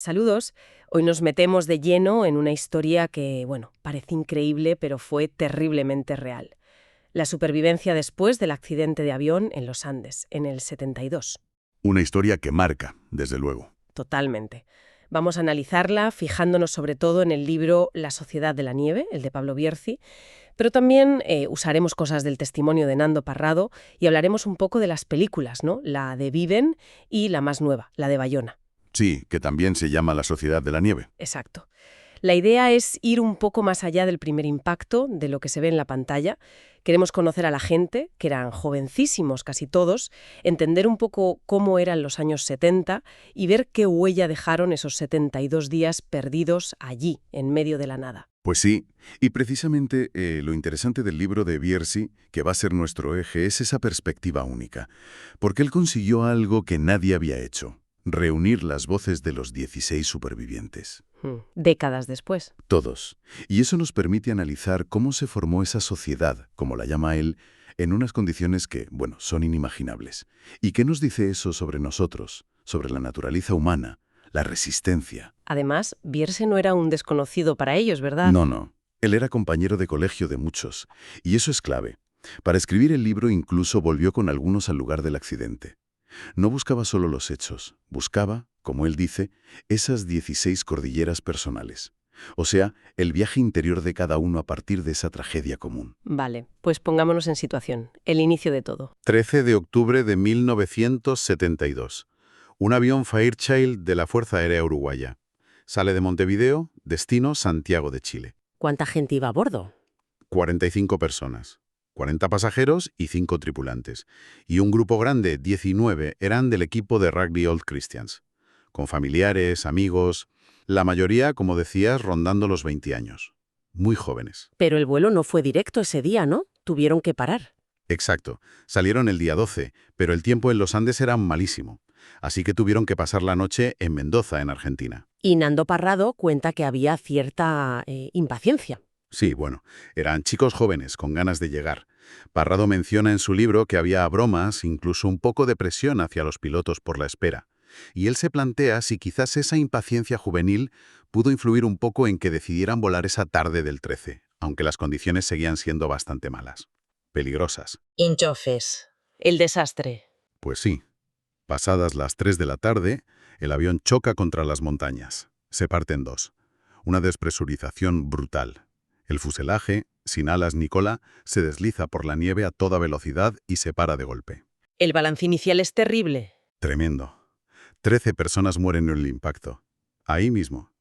Saludos. Hoy nos metemos de lleno en una historia que, bueno, parece increíble, pero fue terriblemente real. La supervivencia después del accidente de avión en los Andes, en el 72. Una historia que marca, desde luego. Totalmente. Vamos a analizarla fijándonos sobre todo en el libro La Sociedad de la Nieve, el de Pablo Bierzi, pero también usaremos cosas del testimonio de Nando Parrado y hablaremos un poco de las películas, ¿no? La de Viven y la más nueva, la de Bayona. Sí, que también se llama La Sociedad de la Nieve. Exacto. La idea es ir un poco más allá del primer impacto, de lo que se ve en la pantalla. Queremos conocer a la gente, que eran jovencísimos casi todos, entender un poco cómo eran los años 70 y ver qué huella dejaron esos 72 días perdidos allí, en medio de la nada. Pues sí, y precisamente lo interesante del libro de Bierzi, que va a ser nuestro eje, es esa perspectiva única. Porque él consiguió algo que nadie había hecho: reunir las voces de los 16 supervivientes. Décadas después. Todos. Y eso nos permite analizar cómo se formó esa sociedad, como la llama él, en unas condiciones que, bueno, son inimaginables. ¿Y qué nos dice eso sobre nosotros, sobre la naturaleza humana, la resistencia? Además, Bierce no era un desconocido para ellos, ¿verdad? No, no. Él era compañero de colegio de muchos, y eso es clave. Para escribir el libro incluso volvió con algunos al lugar del accidente. No buscaba solo los hechos, buscaba, como él dice, esas 16 cordilleras personales. O sea, el viaje interior de cada uno a partir de esa tragedia común. Vale, pues pongámonos en situación. El inicio de todo. 13 de octubre de 1972. Un avión Fairchild de la Fuerza Aérea Uruguaya. Sale de Montevideo, destino Santiago de Chile. ¿Cuánta gente iba a bordo? 45 personas. 40 pasajeros y 5 tripulantes. Y un grupo grande, 19, eran del equipo de rugby Old Christians. Con familiares, amigos, la mayoría, como decías, rondando los 20 años. Muy jóvenes. Pero el vuelo no fue directo ese día, ¿no? Tuvieron que parar. Exacto. Salieron el día 12, pero el tiempo en los Andes era malísimo. Así que tuvieron que pasar la noche en Mendoza, en Argentina. Y Nando Parrado cuenta que había cierta impaciencia. Sí, bueno, eran chicos jóvenes con ganas de llegar. Parrado menciona en su libro que había bromas, incluso un poco de presión hacia los pilotos por la espera. Y él se plantea si quizás esa impaciencia juvenil pudo influir un poco en que decidieran volar esa tarde del 13, aunque las condiciones seguían siendo bastante malas. Peligrosas. Enchofes. El desastre. Pues sí. Pasadas las 3 de la tarde, el avión choca contra las montañas. Se parte en dos. Una despresurización brutal. El fuselaje, sin alas ni cola, se desliza por la nieve a toda velocidad y se para de golpe. El balance inicial es terrible. Tremendo. 13 personas mueren en el impacto. Ahí mismo.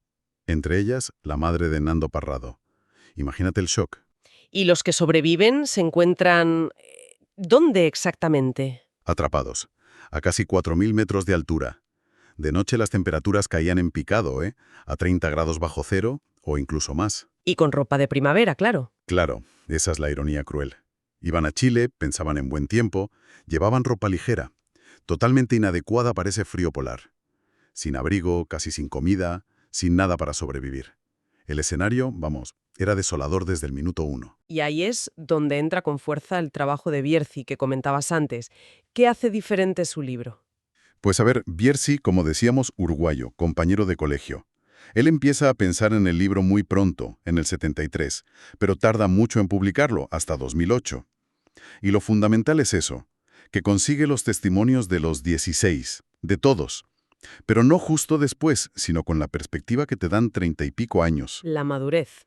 Entre ellas, la madre de Nando Parrado. Imagínate el shock. ¿Y los que sobreviven se encuentran... ¿dónde exactamente? Atrapados. A casi 4.000 metros de altura. De noche las temperaturas caían en picado, a 30 grados bajo cero o incluso más. Y con ropa de primavera, claro. Claro, esa es la ironía cruel. Iban a Chile, pensaban en buen tiempo, llevaban ropa ligera, totalmente inadecuada para ese frío polar. Sin abrigo, casi sin comida, sin nada para sobrevivir. El escenario, vamos, era desolador desde el minuto 1. Y ahí es donde entra con fuerza el trabajo de Bierzi que comentabas antes. ¿Qué hace diferente su libro? Pues a ver, Bierzi, como decíamos, uruguayo, compañero de colegio. Él empieza a pensar en el libro muy pronto, en el 73, pero tarda mucho en publicarlo, hasta 2008. Y lo fundamental es eso, que consigue los testimonios de los 16, de todos. Pero no justo después, sino con la perspectiva que te dan 30 y pico años. La madurez.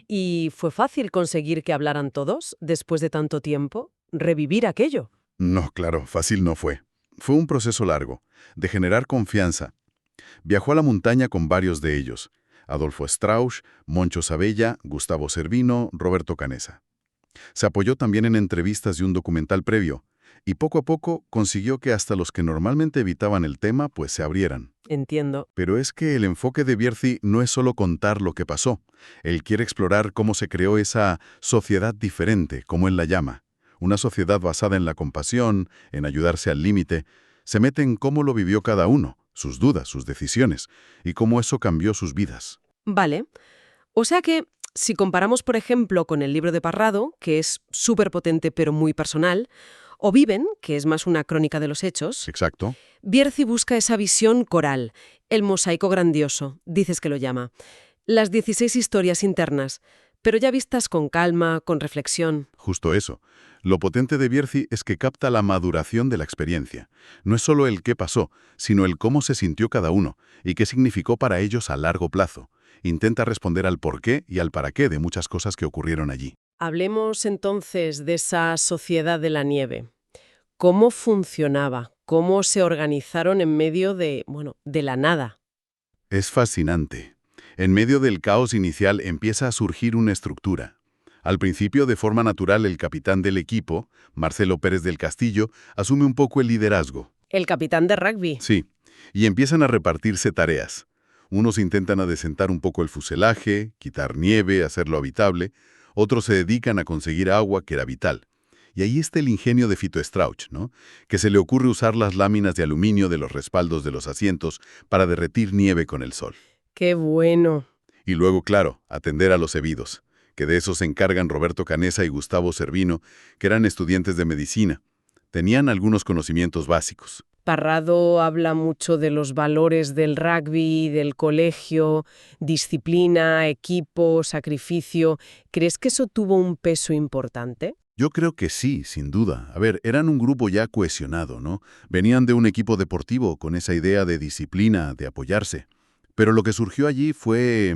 ¿Y fue fácil conseguir que hablaran todos después de tanto tiempo? ¿Revivir aquello? No, claro, fácil no fue. Fue un proceso largo, de generar confianza. Viajó a la montaña con varios de ellos: Adolfo Strauch, Moncho Sabella, Gustavo Cervino, Roberto Canessa. Se apoyó también en entrevistas y un documental previo, y poco a poco consiguió que hasta los que normalmente evitaban el tema pues se abrieran. Entiendo. Pero es que el enfoque de Bierzi no es solo contar lo que pasó. Él quiere explorar cómo se creó esa sociedad diferente, como él la llama. Una sociedad basada en la compasión, en ayudarse al límite. Se mete en cómo lo vivió cada uno, sus dudas, sus decisiones, y cómo eso cambió sus vidas. Vale. O sea que, si comparamos, por ejemplo, con el libro de Parrado, que es súper potente pero muy personal, O Viven, que es más una crónica de los hechos. Exacto. Bierzi busca esa visión coral, el mosaico grandioso, dices que lo llama. Las 16 historias internas, pero ya vistas con calma, con reflexión. Justo eso. Lo potente de Bierzi es que capta la maduración de la experiencia. No es solo el qué pasó, sino el cómo se sintió cada uno y qué significó para ellos a largo plazo. Intenta responder al por qué y al para qué de muchas cosas que ocurrieron allí. Hablemos entonces de esa sociedad de la nieve. ¿Cómo funcionaba? ¿Cómo se organizaron en medio de la nada? Es fascinante. En medio del caos inicial empieza a surgir una estructura. Al principio, de forma natural, el capitán del equipo, Marcelo Pérez del Castillo, asume un poco el liderazgo. El capitán de rugby. Sí, y empiezan a repartirse tareas. Unos intentan adecentar un poco el fuselaje, quitar nieve, hacerlo habitable. Otros se dedican a conseguir agua, que era vital. Y ahí está el ingenio de Fito Strauch, ¿no? Que se le ocurre usar las láminas de aluminio de los respaldos de los asientos para derretir nieve con el sol. ¡Qué bueno! Y luego, claro, atender a los heridos, que de eso se encargan Roberto Canessa y Gustavo Cervino, que eran estudiantes de medicina. Tenían algunos conocimientos básicos. Parrado habla mucho de los valores del rugby, del colegio, disciplina, equipo, sacrificio. ¿Crees que eso tuvo un peso importante? Yo creo que sí, sin duda. A ver, eran un grupo ya cohesionado, ¿no? Venían de un equipo deportivo con esa idea de disciplina, de apoyarse. Pero lo que surgió allí fue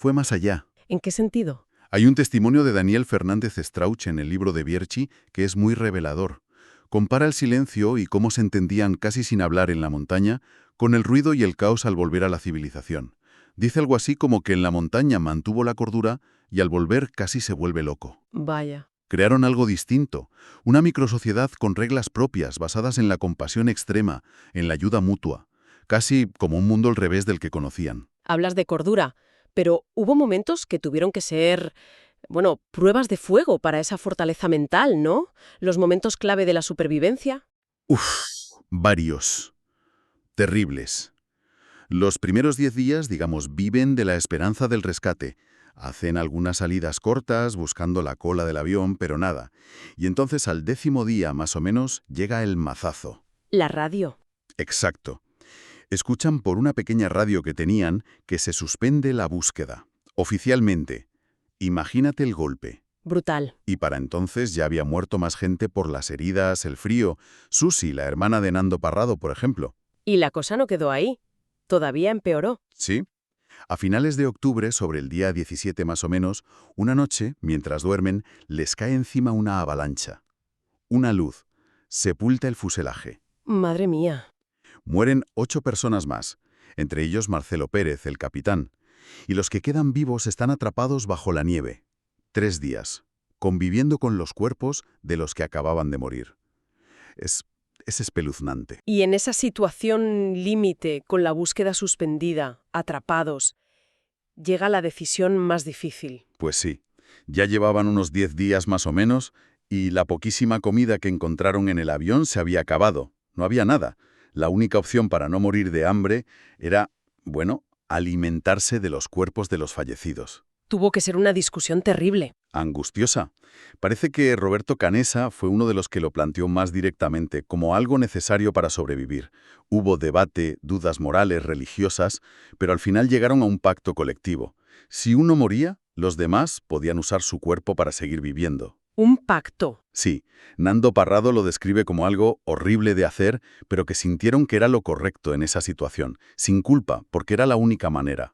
más allá. ¿En qué sentido? Hay un testimonio de Daniel Fernández Strauch en el libro de Bierzi que es muy revelador. Compara el silencio y cómo se entendían casi sin hablar en la montaña con el ruido y el caos al volver a la civilización. Dice algo así como que en la montaña mantuvo la cordura y al volver casi se vuelve loco. Vaya. Crearon algo distinto, una microsociedad con reglas propias basadas en la compasión extrema, en la ayuda mutua, casi como un mundo al revés del que conocían. Hablas de cordura, pero hubo momentos que tuvieron que ser, pruebas de fuego para esa fortaleza mental, ¿no? Los momentos clave de la supervivencia. Varios. Terribles. Los primeros 10 días, digamos, viven de la esperanza del rescate. Hacen algunas salidas cortas, buscando la cola del avión, pero nada. Y entonces al 10º día, más o menos, llega el mazazo. La radio. Exacto. Escuchan por una pequeña radio que tenían que se suspende la búsqueda. Oficialmente. Imagínate el golpe. Brutal. Y para entonces ya había muerto más gente por las heridas, el frío. Susi, la hermana de Nando Parrado, por ejemplo. Y la cosa no quedó ahí. Todavía empeoró. Sí. A finales de octubre, sobre el día 17 más o menos, una noche, mientras duermen, les cae encima una avalancha. Una luz. Sepulta el fuselaje. Madre mía. Mueren 8 personas más, entre ellos Marcelo Pérez, el capitán. Y los que quedan vivos están atrapados bajo la nieve. 3 días, conviviendo con los cuerpos de los que acababan de morir. Es espeluznante. Y en esa situación límite, con la búsqueda suspendida, atrapados, llega la decisión más difícil. Pues sí, ya llevaban unos 10 días más o menos y la poquísima comida que encontraron en el avión se había acabado. No había nada. La única opción para no morir de hambre era, alimentarse de los cuerpos de los fallecidos. Tuvo que ser una discusión terrible. Angustiosa. Parece que Roberto Canessa fue uno de los que lo planteó más directamente, como algo necesario para sobrevivir. Hubo debate, dudas morales, religiosas, pero al final llegaron a un pacto colectivo. Si uno moría, los demás podían usar su cuerpo para seguir viviendo. Un pacto. Sí, Nando Parrado lo describe como algo horrible de hacer, pero que sintieron que era lo correcto en esa situación, sin culpa, porque era la única manera.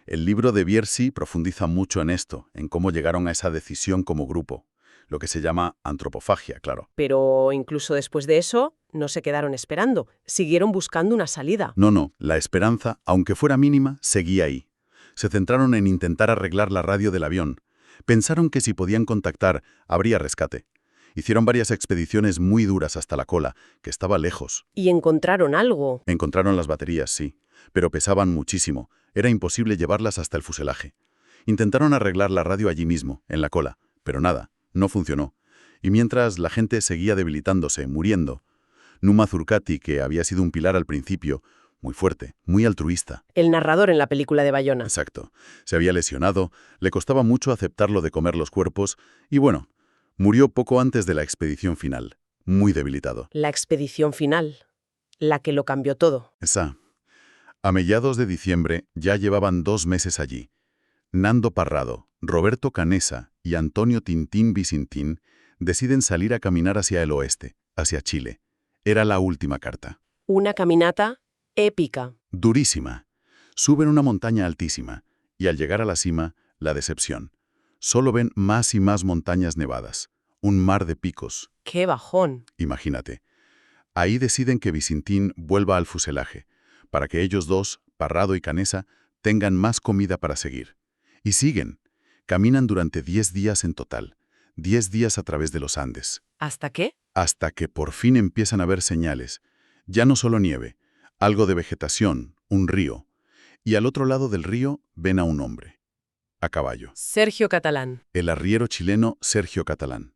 El libro de Bierzi profundiza mucho en esto, en cómo llegaron a esa decisión como grupo, lo que se llama antropofagia, claro. Pero incluso después de eso, no se quedaron esperando, siguieron buscando una salida. No, la esperanza, aunque fuera mínima, seguía ahí. Se centraron en intentar arreglar la radio del avión. Pensaron que si podían contactar, habría rescate. Hicieron varias expediciones muy duras hasta la cola, que estaba lejos. ¿Y encontraron algo? Encontraron las baterías, sí, pero pesaban muchísimo. Era imposible llevarlas hasta el fuselaje. Intentaron arreglar la radio allí mismo, en la cola, pero nada, no funcionó. Y mientras la gente seguía debilitándose, muriendo, Numa Zurkati, que había sido un pilar al principio, muy fuerte, muy altruista. El narrador en la película de Bayona. Exacto. Se había lesionado, le costaba mucho aceptar lo de comer los cuerpos y murió poco antes de la expedición final. muy debilitado. La expedición final, la que lo cambió todo. Esa. A mediados de diciembre ya llevaban 2 meses allí. Nando Parrado, Roberto Canessa y Antonio Tintín Vicintín deciden salir a caminar hacia el oeste, hacia Chile. Era la última carta. Una caminata épica. Durísima. Suben una montaña altísima y al llegar a la cima, la decepción. Solo ven más y más montañas nevadas. Un mar de picos. ¡Qué bajón! Imagínate. Ahí deciden que Vicintín vuelva al fuselaje, para que ellos dos, Parrado y Canessa, tengan más comida para seguir. Y siguen. Caminan durante 10 días en total. 10 días a través de los Andes. ¿Hasta qué? Hasta que por fin empiezan a ver señales. Ya no solo nieve, algo de vegetación, un río. Y al otro lado del río ven a un hombre. A caballo. Sergio Catalán. El arriero chileno Sergio Catalán.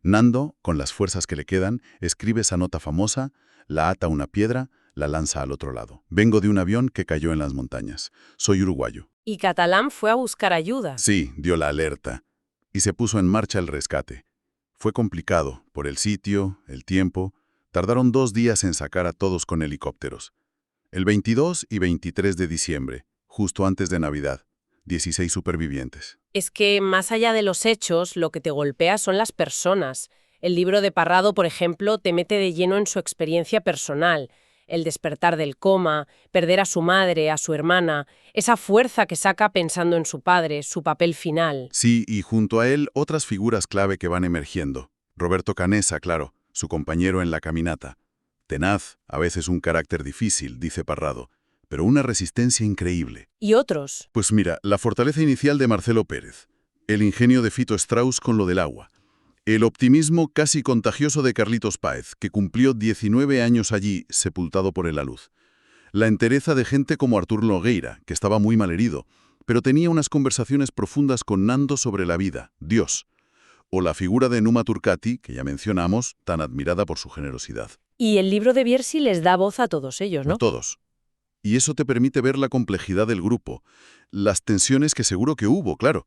Nando, con las fuerzas que le quedan, escribe esa nota famosa, la ata a una piedra, la lanza al otro lado. Vengo de un avión que cayó en las montañas. Soy uruguayo. Y Catalán fue a buscar ayuda. Sí, dio la alerta. Y se puso en marcha el rescate. Fue complicado, por el sitio, el tiempo. Tardaron 2 días en sacar a todos con helicópteros. El 22 y 23 de diciembre, justo antes de Navidad. 16 supervivientes. Es que, más allá de los hechos, lo que te golpea son las personas. El libro de Parrado, por ejemplo, te mete de lleno en su experiencia personal. El despertar del coma, perder a su madre, a su hermana, esa fuerza que saca pensando en su padre, su papel final. Sí, y junto a él otras figuras clave que van emergiendo. Roberto Canessa, claro, su compañero en la caminata. Tenaz, a veces un carácter difícil, dice Parrado, pero una resistencia increíble. ¿Y otros? Pues mira, la fortaleza inicial de Marcelo Pérez, el ingenio de Fito Strauss con lo del agua, el optimismo casi contagioso de Carlitos Páez, que cumplió 19 años allí, sepultado por el alud. La entereza de gente como Artur Nogueira, que estaba muy malherido, pero tenía unas conversaciones profundas con Nando sobre la vida, Dios. O la figura de Numa Turcati, que ya mencionamos, tan admirada por su generosidad. Y el libro de Bierzi les da voz a todos ellos, ¿no? A todos. Y eso te permite ver la complejidad del grupo, las tensiones que seguro que hubo, claro,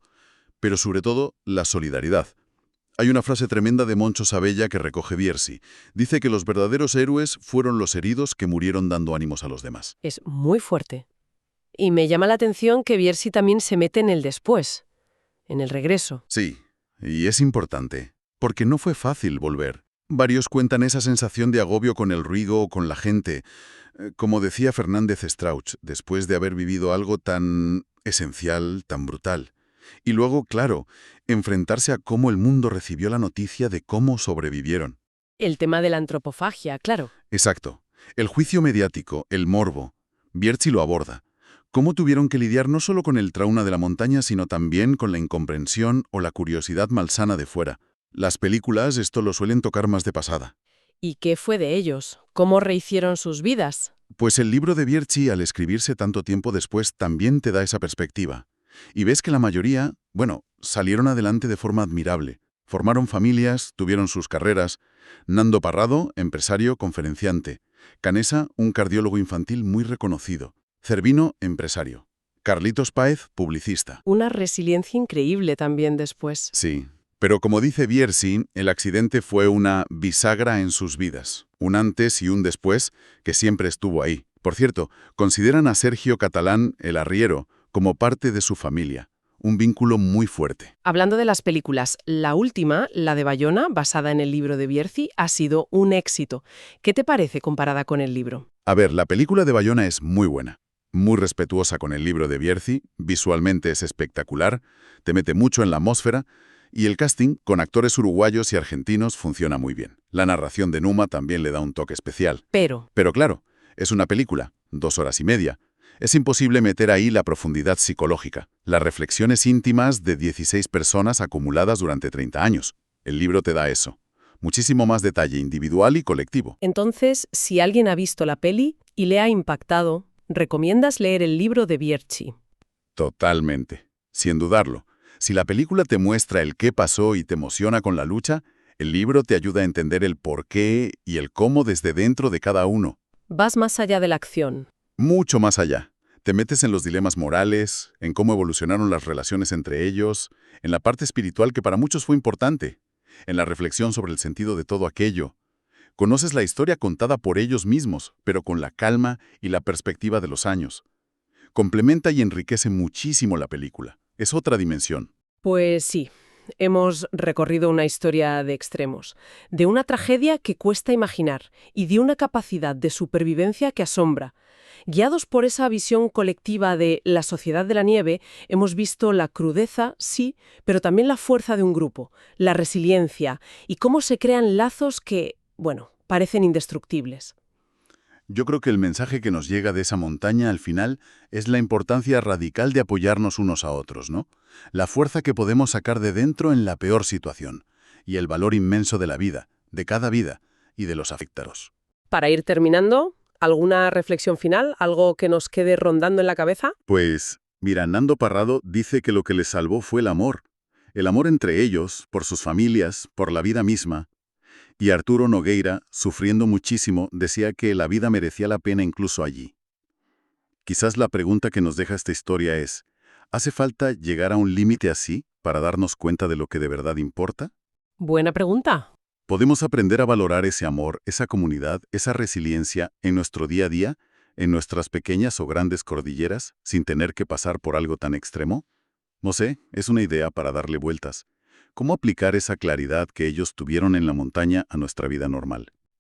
pero sobre todo la solidaridad. Hay una frase tremenda de Moncho Sabella que recoge Bierzi. Dice que los verdaderos héroes fueron los heridos que murieron dando ánimos a los demás. Es muy fuerte. Y me llama la atención que Bierzi también se mete en el después, en el regreso. Sí, y es importante, porque no fue fácil volver. Varios cuentan esa sensación de agobio con el ruido o con la gente. Como decía Fernández Strauch, después de haber vivido algo tan esencial, tan brutal. Y luego, claro, enfrentarse a cómo el mundo recibió la noticia de cómo sobrevivieron. El tema de la antropofagia, claro. Exacto. El juicio mediático, el morbo. Bierzi lo aborda. Cómo tuvieron que lidiar no solo con el trauma de la montaña, sino también con la incomprensión o la curiosidad malsana de fuera. Las películas esto lo suelen tocar más de pasada. ¿Y qué fue de ellos? ¿Cómo rehicieron sus vidas? Pues el libro de Bierzi, al escribirse tanto tiempo después, también te da esa perspectiva. Y ves que la mayoría, salieron adelante de forma admirable. Formaron familias, tuvieron sus carreras. Nando Parrado, empresario, conferenciante. Canessa, un cardiólogo infantil muy reconocido. Cervino, empresario. Carlitos Páez, publicista. Una resiliencia increíble también después. Sí. Pero como dice Bierzi, el accidente fue una bisagra en sus vidas, un antes y un después que siempre estuvo ahí. Por cierto, consideran a Sergio Catalán, el arriero, como parte de su familia, un vínculo muy fuerte. Hablando de las películas, la última, la de Bayona, basada en el libro de Bierzi, ha sido un éxito. ¿Qué te parece comparada con el libro? A ver, la película de Bayona es muy buena, muy respetuosa con el libro de Bierzi, visualmente es espectacular, te mete mucho en la atmósfera. Y el casting, con actores uruguayos y argentinos, funciona muy bien. La narración de Numa también le da un toque especial. Pero claro, es una película, 2 horas y media. Es imposible meter ahí la profundidad psicológica, las reflexiones íntimas de 16 personas acumuladas durante 30 años. El libro te da eso. Muchísimo más detalle individual y colectivo. entonces, si alguien ha visto la peli y le ha impactado, ¿recomiendas leer el libro de Bierzi? Totalmente. Sin dudarlo. Si la película te muestra el qué pasó y te emociona con la lucha, el libro te ayuda a entender el por qué y el cómo desde dentro de cada uno. Vas más allá de la acción. Mucho más allá. Te metes en los dilemas morales, en cómo evolucionaron las relaciones entre ellos, en la parte espiritual que para muchos fue importante, en la reflexión sobre el sentido de todo aquello. Conoces la historia contada por ellos mismos, pero con la calma y la perspectiva de los años. Complementa y enriquece muchísimo la película. Es otra dimensión. Pues sí, hemos recorrido una historia de extremos, de una tragedia que cuesta imaginar y de una capacidad de supervivencia que asombra. Guiados por esa visión colectiva de la sociedad de la nieve, hemos visto la crudeza, sí, pero también la fuerza de un grupo, la resiliencia y cómo se crean lazos que, bueno, parecen indestructibles. Yo creo que el mensaje que nos llega de esa montaña al final es la importancia radical de apoyarnos unos a otros, ¿no? La fuerza que podemos sacar de dentro en la peor situación, y el valor inmenso de la vida, de cada vida y de los afectados. Para ir terminando, ¿alguna reflexión final? ¿Algo que nos quede rondando en la cabeza? Pues, mira, Nando Parrado dice que lo que les salvó fue el amor entre ellos, por sus familias, por la vida misma. Y Arturo Nogueira, sufriendo muchísimo, decía que la vida merecía la pena incluso allí. Quizás la pregunta que nos deja esta historia es, ¿hace falta llegar a un límite así para darnos cuenta de lo que de verdad importa? Buena pregunta. ¿Podemos aprender a valorar ese amor, esa comunidad, esa resiliencia en nuestro día a día, en nuestras pequeñas o grandes cordilleras, sin tener que pasar por algo tan extremo? No sé, es una idea para darle vueltas. ¿Cómo aplicar esa claridad que ellos tuvieron en la montaña a nuestra vida normal?